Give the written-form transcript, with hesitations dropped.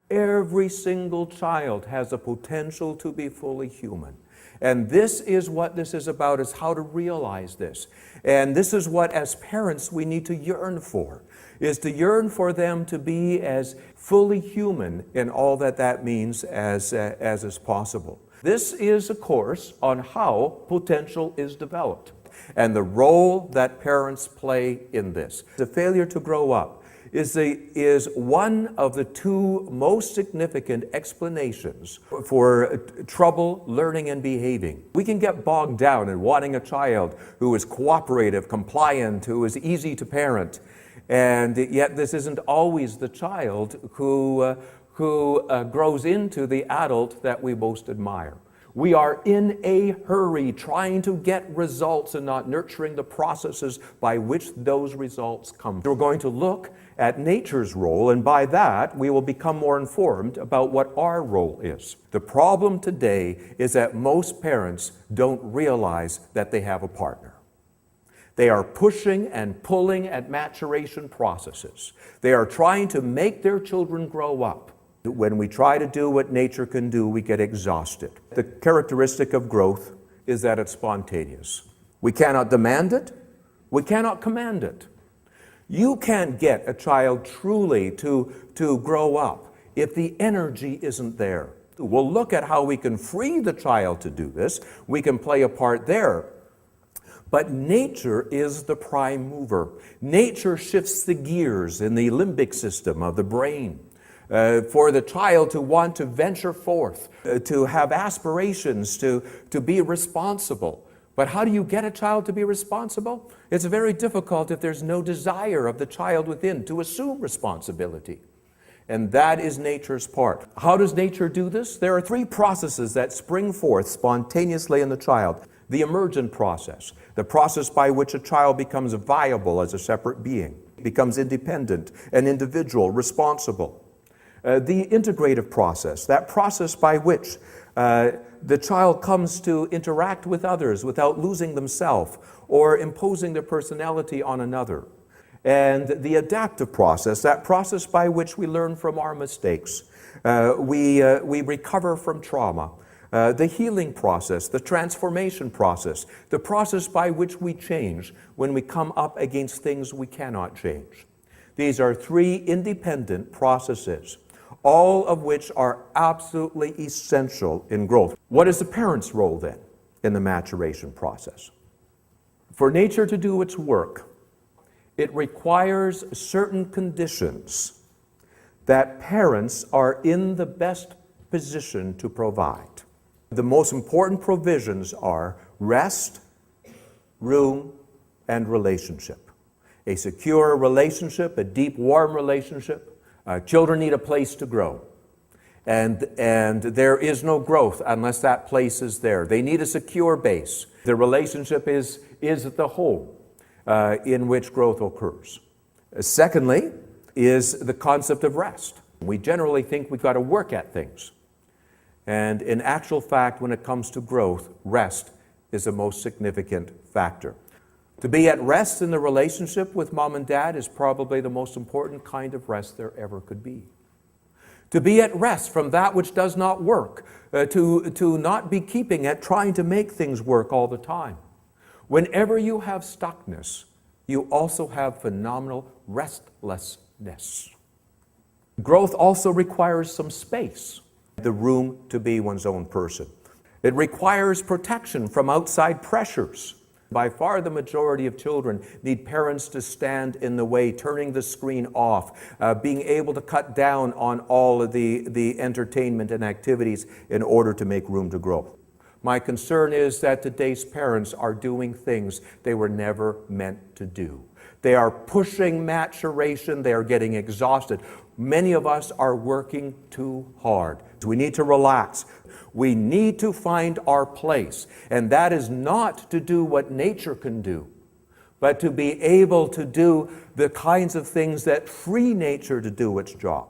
Every single child has a potential to be fully human. And this is what this is about, is how to realize this. And this is what, as parents, we need to yearn for, is to yearn for them to be as fully human in all that that means as is possible. This is a course on how potential is developed and the role that parents play in this. The failure to grow up is one of the two most significant explanations for trouble learning and behaving. We can get bogged down in wanting a child who is cooperative, compliant, who is easy to parent, and yet this isn't always the child who grows into the adult that we most admire. We are in a hurry trying to get results and not nurturing the processes by which those results come. We're going to look at nature's role, and by that we will become more informed about what our role is. The problem today is that most parents don't realize that they have a partner. They are pushing and pulling at maturation processes. They are trying to make their children grow up. When we try to do what nature can do, we get exhausted. The characteristic of growth is that it's spontaneous. We cannot demand it. We cannot command it. You can't get a child truly to grow up if the energy isn't there. We'll look at how we can free the child to do this. We can play a part there. But nature is the prime mover. Nature shifts the gears in the limbic system of the brain. For the child to want to venture forth, to have aspirations, to be responsible. But how do you get a child to be responsible? It's very difficult if there's no desire of the child within to assume responsibility. And that is nature's part. How does nature do this? There are three processes that spring forth spontaneously in the child. The emergent process, the process by which a child becomes viable as a separate being, becomes independent, an individual, responsible. The integrative process, that process by which the child comes to interact with others without losing themselves or imposing their personality on another. And the adaptive process, that process by which we learn from our mistakes. We recover from trauma. The healing process, the transformation process, the process by which we change when we come up against things we cannot change. These are three independent processes, all of which are absolutely essential in growth. What is the parent's role then in the maturation process? For nature to do its work, it requires certain conditions that parents are in the best position to provide. The most important provisions are rest, room, and relationship. A secure relationship, a deep, warm relationship. Children need a place to grow. And there is no growth unless that place is there. They need a secure base. The relationship is the home in which growth occurs. Secondly is the concept of rest. We generally think we've got to work at things. And in actual fact, when it comes to growth, rest is the most significant factor. To be at rest in the relationship with mom and dad is probably the most important kind of rest there ever could be. To be at rest from that which does not work, to not be keeping at trying to make things work all the time. Whenever you have stuckness, you also have phenomenal restlessness. Growth also requires some space, the room to be one's own person. It requires protection from outside pressures. By far the majority of children need parents to stand in the way, turning the screen off, being able to cut down on all of the entertainment and activities in order to make room to grow. My concern is that today's parents are doing things they were never meant to do. They are pushing maturation, they are getting exhausted. Many of us are working too hard. We need to relax. We need to find our place. And that is not to do what nature can do, but to be able to do the kinds of things that free nature to do its job.